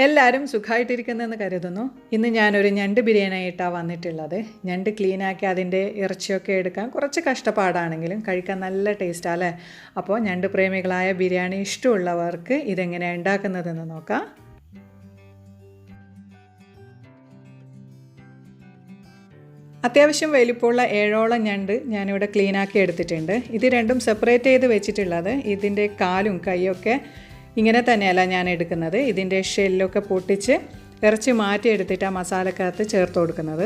എല്ലാവരും സുഖമായിട്ടിരിക്കുന്നതെന്ന് കരുതുന്നു. ഇന്ന് ഞാനൊരു ഞണ്ട് ബിരിയാണിയായിട്ടാണ് വന്നിട്ടുള്ളത്. ഞണ്ട് ക്ലീനാക്കി അതിൻ്റെ ഇറച്ചിയൊക്കെ എടുക്കാൻ കുറച്ച് കഷ്ടപ്പാടാണെങ്കിലും കഴിക്കാൻ നല്ല ടേസ്റ്റാണ് അല്ലേ. അപ്പോൾ ഞണ്ട് പ്രേമികളായ ബിരിയാണി ഇഷ്ടമുള്ളവർക്ക് ഇതെങ്ങനെയാണ് ഉണ്ടാക്കുന്നതെന്ന് നോക്കാം. അത്യാവശ്യം വലിപ്പമുള്ള 7ഓളം ഞണ്ട് ഞാനിവിടെ ക്ലീനാക്കി എടുത്തിട്ടുണ്ട്. ഇത് രണ്ടും സെപ്പറേറ്റ് ചെയ്ത് വെച്ചിട്ടുള്ളത്. ഇതിൻ്റെ കാലും കൈയൊക്കെ ഇങ്ങനെ തന്നെയല്ല ഞാൻ എടുക്കുന്നത്. ഇതിൻ്റെ ഷെല്ലൊക്കെ പൊട്ടിച്ച് ഇറച്ചി മാറ്റിയെടുത്തിട്ടാണ് മസാലക്കകത്ത് ചേർത്ത് കൊടുക്കുന്നത്.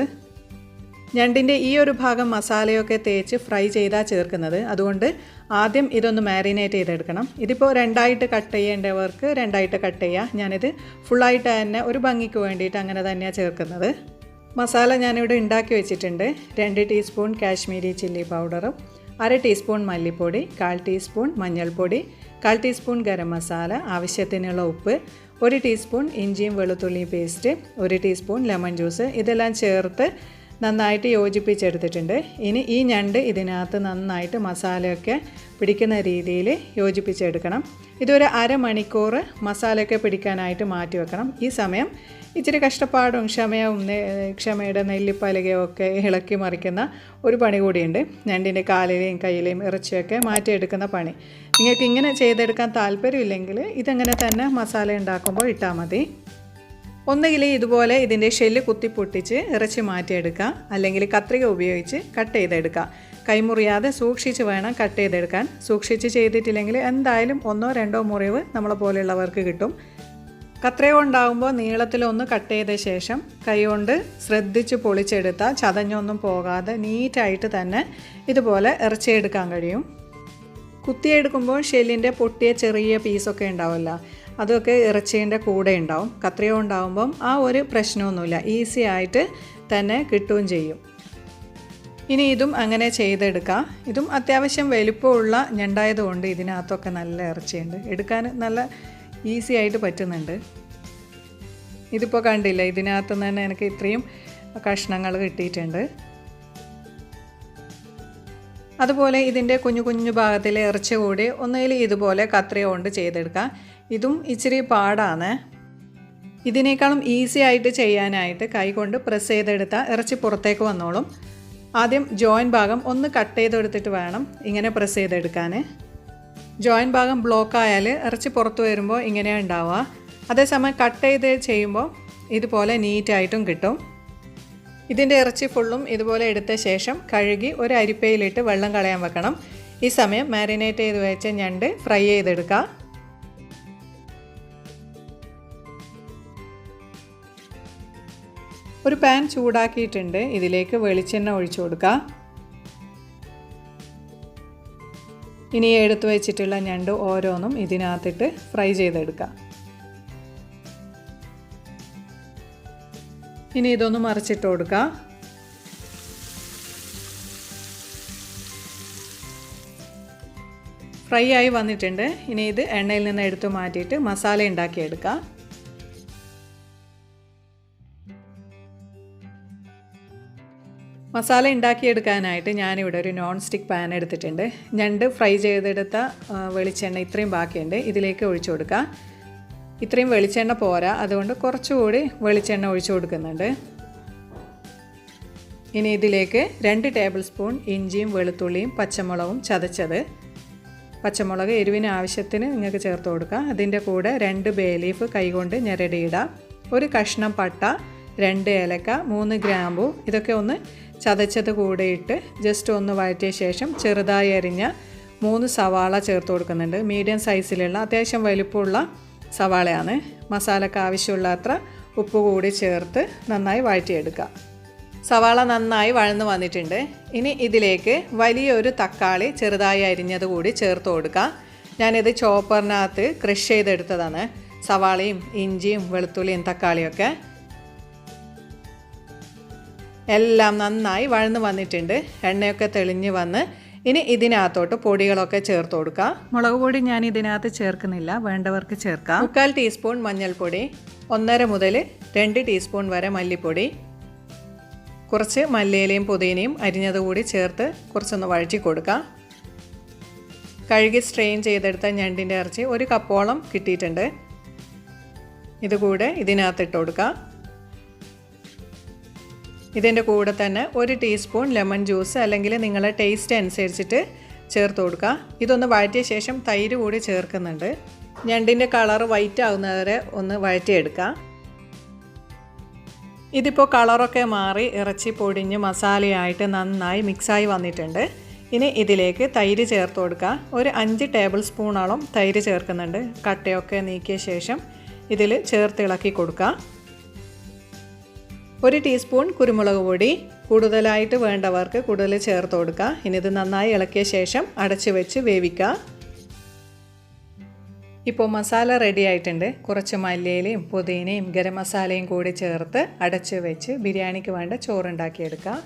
ഞണ്ടിൻ്റെ ഈ ഒരു ഭാഗം മസാലയൊക്കെ തേച്ച് ഫ്രൈ ചെയ്താൽ ചേർക്കുന്നത്. അതുകൊണ്ട് ആദ്യം ഇതൊന്ന് മാരിനേറ്റ് ചെയ്തെടുക്കണം. ഇതിപ്പോൾ രണ്ടായിട്ട് കട്ട് ചെയ്യേണ്ടവർക്ക് രണ്ടായിട്ട് കട്ട് ചെയ്യുക. ഞാനിത് ഫുള്ളായിട്ട് തന്നെ ഒരു ഭംഗിക്ക് വേണ്ടിയിട്ട് അങ്ങനെ തന്നെയാണ് ചേർക്കുന്നത്. മസാല ഞാനിവിടെ ഉണ്ടാക്കി വെച്ചിട്ടുണ്ട്. 2 ടീസ്പൂൺ കാശ്മീരി ചില്ലി പൗഡറും 1/2 ടീസ്പൂൺ മല്ലിപ്പൊടി, 1/4 ടീസ്പൂൺ മഞ്ഞൾപ്പൊടി, 1/4 ടീസ്പൂൺ ഗരം മസാല, ആവശ്യത്തിനുള്ള ഉപ്പ്, 1 ടീസ്പൂൺ ഇഞ്ചിയും വെളുത്തുള്ളിയും പേസ്റ്റ്, 1 ടീസ്പൂൺ ലെമൺ ജ്യൂസ് ഇതെല്ലാം ചേർത്ത് നന്നായിട്ട് യോജിപ്പിച്ചെടുത്തിട്ടുണ്ട്. ഇനി ഈ ഞണ്ട് ഇതിനകത്ത് നന്നായിട്ട് മസാലയൊക്കെ പിടിക്കുന്ന രീതിയിൽ യോജിപ്പിച്ചെടുക്കണം. ഇതൊരു അരമണിക്കൂർ മസാലയൊക്കെ പിടിക്കാനായിട്ട് മാറ്റി വെക്കണം. ഈ സമയം ഇച്ചിരി കഷ്ടപ്പാടും ക്ഷമയുടെ നെല്ലിപ്പലകയൊക്കെ ഇളക്കി മറിക്കുന്ന ഒരു പണി കൂടിയുണ്ട്. ഞണ്ടിൻ്റെ കാലിലെയും കയ്യിലെയും ഇറച്ചിയൊക്കെ മാറ്റിയെടുക്കുന്ന പണി. നിങ്ങൾക്ക് ഇങ്ങനെ ചെയ്തെടുക്കാൻ താല്പര്യമില്ലെങ്കിൽ ഇതങ്ങനെ തന്നെ മസാല ഉണ്ടാക്കുമ്പോൾ ഇട്ടാൽ മതി. ഒന്നുകിൽ ഇതുപോലെ ഇതിൻ്റെ ഷെല്ല് കുത്തിപ്പൊട്ടിച്ച് ഇറച്ചി മാറ്റിയെടുക്കുക, അല്ലെങ്കിൽ കത്രിക ഉപയോഗിച്ച് കട്ട് ചെയ്തെടുക്കുക. കൈമുറിയാതെ സൂക്ഷിച്ച് വേണം കട്ട് ചെയ്തെടുക്കാൻ. സൂക്ഷിച്ച് ചെയ്തിട്ടില്ലെങ്കിൽ എന്തായാലും 1-2 മുറിവ് നമ്മളെ പോലെയുള്ളവർക്ക് കിട്ടും. കത്രിക കൊണ്ടാകുമ്പോൾ നീളത്തിലൊന്ന് കട്ട് ചെയ്ത ശേഷം കൈകൊണ്ട് ശ്രദ്ധിച്ച് പൊളിച്ചെടുത്താൽ ചതഞ്ഞൊന്നും പോകാതെ നീറ്റായിട്ട് തന്നെ ഇതുപോലെ ഇറച്ചിയെടുക്കാൻ കഴിയും. കുത്തിയെടുക്കുമ്പോൾ ഷെല്ലിൻ്റെ പൊട്ടിയ ചെറിയ പീസൊക്കെ ഉണ്ടാവില്ല, അതൊക്കെ ഇറച്ചീൻ്റെ കൂടെ ഉണ്ടാവും. കത്രിക ഉണ്ടാകുമ്പം ആ ഒരു പ്രശ്നമൊന്നുമില്ല, ഈസി ആയിട്ട് തന്നെ കിട്ടുകയും ചെയ്യും. ഇനി ഇതും അങ്ങനെ ചെയ്തെടുക്കാം. ഇതും അത്യാവശ്യം വലുപ്പമുള്ള ഞണ്ടായതുകൊണ്ട് ഇതിനകത്തൊക്കെ നല്ല ഇറച്ചിയുണ്ട്, എടുക്കാൻ നല്ല ഈസി ആയിട്ട് പറ്റുന്നുണ്ട്. ഇതിപ്പോൾ കണ്ടില്ല, ഇതിനകത്ത് തന്നെ എനിക്ക് ഇത്രയും കഷ്ണങ്ങൾ കിട്ടിയിട്ടുണ്ട്. അതുപോലെ ഇതിൻ്റെ കുഞ്ഞു കുഞ്ഞു ഭാഗത്തിലെ ഇറച്ചി കൂടി ഒന്നുകിൽ ഇതുപോലെ കത്രിക കൊണ്ട് ചെയ്തെടുക്കാം. ഇതും ഇച്ചിരി പാടാണ്. ഇതിനേക്കാളും ഈസി ആയിട്ട് ചെയ്യാനായിട്ട് കൈ കൊണ്ട് പ്രസ് ചെയ്തെടുത്താൽ ഇറച്ചി പുറത്തേക്ക് വന്നോളും. ആദ്യം ജോയിൻ ഭാഗം ഒന്ന് കട്ട് ചെയ്തെടുത്തിട്ട് വേണം ഇങ്ങനെ പ്രസ് ചെയ്തെടുക്കാൻ. ജോയിൻ ഭാഗം ബ്ലോക്ക് ആയാൽ ഇറച്ചി പുറത്ത് വരുമ്പോൾ ഇങ്ങനെയാണ് ഉണ്ടാവുക. അതേസമയം കട്ട് ചെയ്ത് ചെയ്യുമ്പോൾ ഇതുപോലെ നീറ്റായിട്ടും കിട്ടും. ഇതിൻ്റെ ഇറച്ചി ഫുള്ളും ഇതുപോലെ എടുത്ത ശേഷം കഴുകി ഒരു അരിപ്പയിലിട്ട് വെള്ളം കളയാൻ വെക്കണം. ഈ സമയം മാരിനേറ്റ് ചെയ്ത് വെച്ച ഞണ്ട് ഫ്രൈ ചെയ്തെടുക്കുക. ഒരു പാൻ ചൂടാക്കിയിട്ടുണ്ട്, ഇതിലേക്ക് വെളിച്ചെണ്ണ ഒഴിച്ചു കൊടുക്കുക. ഇനി എടുത്തു വെച്ചിട്ടുള്ള ഞണ്ട് ഓരോന്നും ഇതിനകത്തിട്ട് ഫ്രൈ ചെയ്തെടുക്കുക. ഇനി ഇതൊന്ന് മറിച്ചിട്ട് കൊടുക്കുക. ഫ്രൈ ആയി വന്നിട്ടുണ്ട്. ഇനി ഇത് എണ്ണയിൽ നിന്ന് എടുത്തു മാറ്റിയിട്ട് മസാല ഉണ്ടാക്കിയെടുക്കുക. മസാല ഉണ്ടാക്കിയെടുക്കാനായിട്ട് ഞാനിവിടെ ഒരു നോൺ സ്റ്റിക്ക് പാൻ എടുത്തിട്ടുണ്ട്. ഞണ്ട് ഫ്രൈ ചെയ്തെടുത്ത വെളിച്ചെണ്ണ ഇത്രയും ബാക്കിയുണ്ട്, ഇതിലേക്ക് ഒഴിച്ചു കൊടുക്കുക. ഇത്രയും വെളിച്ചെണ്ണ പോരാ, അതുകൊണ്ട് കുറച്ചുകൂടി വെളിച്ചെണ്ണ ഒഴിച്ചു കൊടുക്കുന്നുണ്ട്. ഇനി ഇതിലേക്ക് 2 ടേബിൾ സ്പൂൺ ഇഞ്ചിയും വെളുത്തുള്ളിയും പച്ചമുളകും ചതച്ചത്. പച്ചമുളക് എരിവിന് ആവശ്യത്തിന് നിങ്ങൾക്ക് ചേർത്ത് കൊടുക്കുക. അതിൻ്റെ കൂടെ 2 ബേ ലീഫ് കൈകൊണ്ട് ഞെരടിയിടുക, 1 കഷ്ണം പട്ട, 2 ഏലക്ക, 3 ഗ്രാമ്പു ഇതൊക്കെ ഒന്ന് ചതച്ചത് കൂടെ ഇട്ട് ജസ്റ്റ് ഒന്ന് വഴറ്റിയ ശേഷം ചെറുതായി അരിഞ്ഞ 3 സവാള ചേർത്ത് കൊടുക്കുന്നുണ്ട്. മീഡിയം സൈസിലുള്ള അത്യാവശ്യം വലുപ്പമുള്ള സവാളയാണ്. മസാലയ്ക്ക് ആവശ്യമുള്ള അത്ര ഉപ്പ് കൂടി ചേർത്ത് നന്നായി വഴറ്റിയെടുക്കുക. സവാള നന്നായി വഴന്ന് വന്നിട്ടുണ്ട്. ഇനി ഇതിലേക്ക് വലിയൊരു തക്കാളി ചെറുതായി അരിഞ്ഞത് കൂടി ചേർത്ത് കൊടുക്കുക. ഞാനിത് ചോപ്പറിനകത്ത് ക്രഷ് ചെയ്തെടുത്തതാണ്. സവാളയും ഇഞ്ചിയും വെളുത്തുള്ളിയും തക്കാളിയൊക്കെ എല്ലാം നന്നായി വഴന്ന് വന്നിട്ടുണ്ട്. എണ്ണയൊക്കെ തെളിഞ്ഞ് വന്ന് ഇനി ഇതിനകത്തോട്ട് പൊടികളൊക്കെ ചേർത്ത് കൊടുക്കുക. മുളക് പൊടി ഞാൻ ഇതിനകത്ത് ചേർക്കുന്നില്ല, വേണ്ടവർക്ക് ചേർക്കാം. 1/4 ടീസ്പൂൺ മഞ്ഞൾപ്പൊടി, 1.5 മുതൽ 2 ടീസ്പൂൺ വരെ മല്ലിപ്പൊടി, കുറച്ച് മല്ലിയിലയും പുതിനയും അരിഞ്ഞത് കൂടി ചേർത്ത് കുറച്ചൊന്ന് വഴറ്റി കൊടുക്കുക. കഴുകി സ്ട്രെയിൻ ചെയ്തെടുത്ത ഞണ്ടിൻ്റെ ഇറച്ചി 1 കപ്പോളം കിട്ടിയിട്ടുണ്ട്. ഇതുകൂടെ ഇതിനകത്തിട്ട് കൊടുക്കുക. ഇതിൻ്റെ കൂടെ തന്നെ 1 ടീസ്പൂൺ ലെമൺ ജ്യൂസ് അല്ലെങ്കിൽ നിങ്ങളുടെ ടേസ്റ്റ് അനുസരിച്ചിട്ട് ചേർത്ത് കൊടുക്കുക. ഇതൊന്ന് വഴറ്റിയ ശേഷം തൈര് കൂടി ചേർക്കുന്നുണ്ട്. ഞണ്ടിൻ്റെ കളർ വൈറ്റ് ആവുന്നവരെ ഒന്ന് വഴറ്റിയെടുക്കുക. ഇതിപ്പോൾ കളറൊക്കെ മാറി ഇറച്ചി പൊടിഞ്ഞ് മസാലയായിട്ട് നന്നായി മിക്സായി വന്നിട്ടുണ്ട്. ഇനി ഇതിലേക്ക് തൈര് ചേർത്ത് കൊടുക്കുക. ഒരു 5 ടേബിൾ സ്പൂണോളം തൈര് ചേർക്കുന്നുണ്ട്. കട്ടയൊക്കെ നീക്കിയ ശേഷം ഇതിൽ ചേർത്ത് ഇളക്കി കൊടുക്കുക. 1 ടീസ്പൂൺ കുരുമുളക് പൊടി കൂടുതലായിട്ട് വേണ്ടവർക്ക് കൂടുതൽ ചേർത്ത് കൊടുക്കുക. ഇനി ഇത് നന്നായി ഇളക്കിയ ശേഷം അടച്ച് വെച്ച് വേവിക്കുക. ഇപ്പോൾ മസാല റെഡി ആയിട്ടുണ്ട്. കുറച്ച് മല്ലിയിലയും പുതിനയും ഗരം മസാലയും കൂടി ചേർത്ത് അടച്ച് വെച്ച് ബിരിയാണിക്ക് വേണ്ട ചോറുണ്ടാക്കിയെടുക്കുക.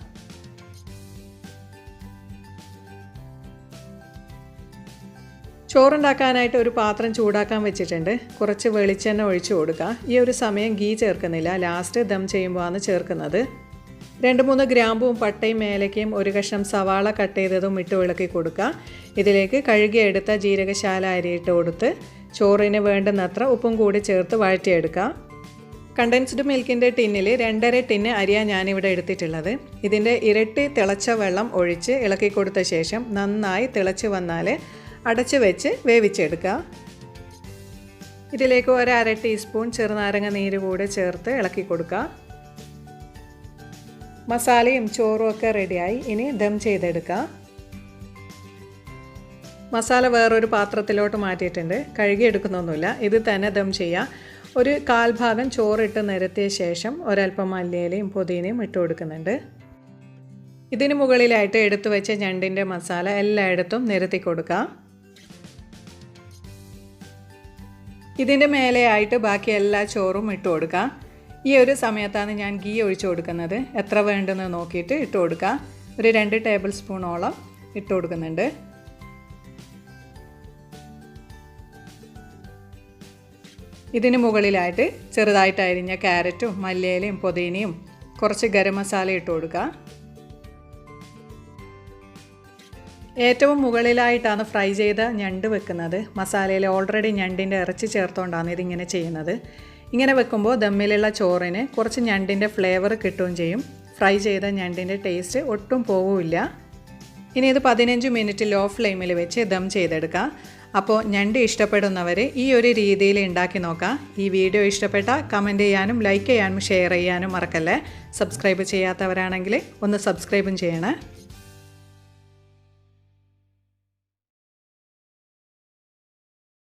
ചോറുണ്ടാക്കാനായിട്ട് ഒരു പാത്രം ചൂടാക്കാൻ വെച്ചിട്ടുണ്ട്. കുറച്ച് വെളിച്ചെണ്ണ ഒഴിച്ചു കൊടുക്കുക. ഈ ഒരു സമയം ഗീ ചേർക്കുന്നില്ല, ലാസ്റ്റ് ദം ചെയ്യുമ്പോഴാണ് ചേർക്കുന്നത്. 2-3 ഗ്രാമ്പും പട്ടയും ഏലക്കയും 1 കഷ്ണം സവാള കട്ട് ചെയ്തതും ഇട്ട് ഇളക്കി കൊടുക്കുക. ഇതിലേക്ക് കഴുകിയെടുത്ത ജീരകശാല അരി ഇട്ട് കൊടുത്ത് ചോറിന് വേണ്ടുന്നത്ര ഉപ്പും കൂടി ചേർത്ത് വഴറ്റിയെടുക്കുക. കണ്ടൻസ്ഡ് മിൽക്കിൻ്റെ ടിന്നിൽ 2.5 ടിന്ന് അരിയാണ് ഞാനിവിടെ എടുത്തിട്ടുള്ളത്. ഇതിൻ്റെ ഇരട്ടി തിളച്ച വെള്ളം ഒഴിച്ച് ഇളക്കി കൊടുത്ത ശേഷം നന്നായി തിളച്ച് വന്നാൽ അടച്ച് വെച്ച് വേവിച്ചെടുക്കുക. ഇതിലേക്ക് 1/2 ടീസ്പൂൺ ചെറുനാരങ്ങ നീര് കൂടി ചേർത്ത് ഇളക്കി കൊടുക്കുക. മസാലയും ചോറും ഒക്കെ റെഡിയായി. ഇനി ദം ചെയ്തെടുക്കുക. മസാല വേറൊരു പാത്രത്തിലോട്ട് മാറ്റിയിട്ടുണ്ട്. കഴുകിയെടുക്കുന്നൊന്നുമില്ല, ഇത് തന്നെ ദം ചെയ്യുക. ഒരു 1/4 ഭാഗം ചോറിട്ട് നിരത്തിയ ശേഷം ഒരൽപ്പം മല്ലിയിലയും പുതിനയും ഇട്ട് കൊടുക്കുന്നുണ്ട്. ഇതിന് മുകളിലായിട്ട് എടുത്തു വെച്ച ഞണ്ടിൻ്റെ മസാല എല്ലായിടത്തും നിരത്തി കൊടുക്കുക. ഇതിൻ്റെ മേലെയായിട്ട് ബാക്കി എല്ലാ ചോറും ഇട്ട് കൊടുക്കുക. ഈ ഒരു സമയത്താണ് ഞാൻ ഗീ ഒഴിച്ചു കൊടുക്കുന്നത്. എത്ര വേണ്ടെന്ന് നോക്കിയിട്ട് ഇട്ട് കൊടുക്കുക. ഒരു 2 ടേബിൾ സ്പൂണോളം ഇട്ട് കൊടുക്കുന്നുണ്ട്. ഇതിന് മുകളിലായിട്ട് ചെറുതായിട്ട് അരിഞ്ഞ ക്യാരറ്റും മല്ലിയിലയും പുതിനയും കുറച്ച് ഗരം മസാല ഇട്ട് കൊടുക്കുക. ഏറ്റവും മുകളിലായിട്ടാണ് ഫ്രൈ ചെയ്ത ഞണ്ട് വെക്കുന്നത്. മസാലയിൽ ഓൾറെഡി ഞണ്ടിൻ്റെ ഇറച്ചി ചേർത്തുകൊണ്ടാണ് ഇതിങ്ങനെ ചെയ്യുന്നത്. ഇങ്ങനെ വെക്കുമ്പോൾ ദമ്മിലുള്ള ചോറിന് കുറച്ച് ഞണ്ടിൻ്റെ ഫ്ലേവർ കിട്ടുകയും ചെയ്യും. ഫ്രൈ ചെയ്ത ഞണ്ടിൻ്റെ ടേസ്റ്റ് ഒട്ടും പോവില്ല. ഇനി ഇത് 15 മിനിറ്റ് ലോ ഫ്ലെയിമിൽ വെച്ച് ദം ചെയ്തെടുക്കാം. അപ്പോൾ ഞണ്ട് ഇഷ്ടപ്പെടുന്നവർ ഈ ഒരു രീതിയിൽ ഉണ്ടാക്കി നോക്കാം. ഈ വീഡിയോ ഇഷ്ടപ്പെട്ടാൽ കമൻറ്റ് ചെയ്യാനും ലൈക്ക് ചെയ്യാനും ഷെയർ ചെയ്യാനും മറക്കല്ലേ. സബ്സ്ക്രൈബ് ചെയ്യാത്തവരാണെങ്കിൽ ഒന്ന് സബ്സ്ക്രൈബും ചെയ്യണേ.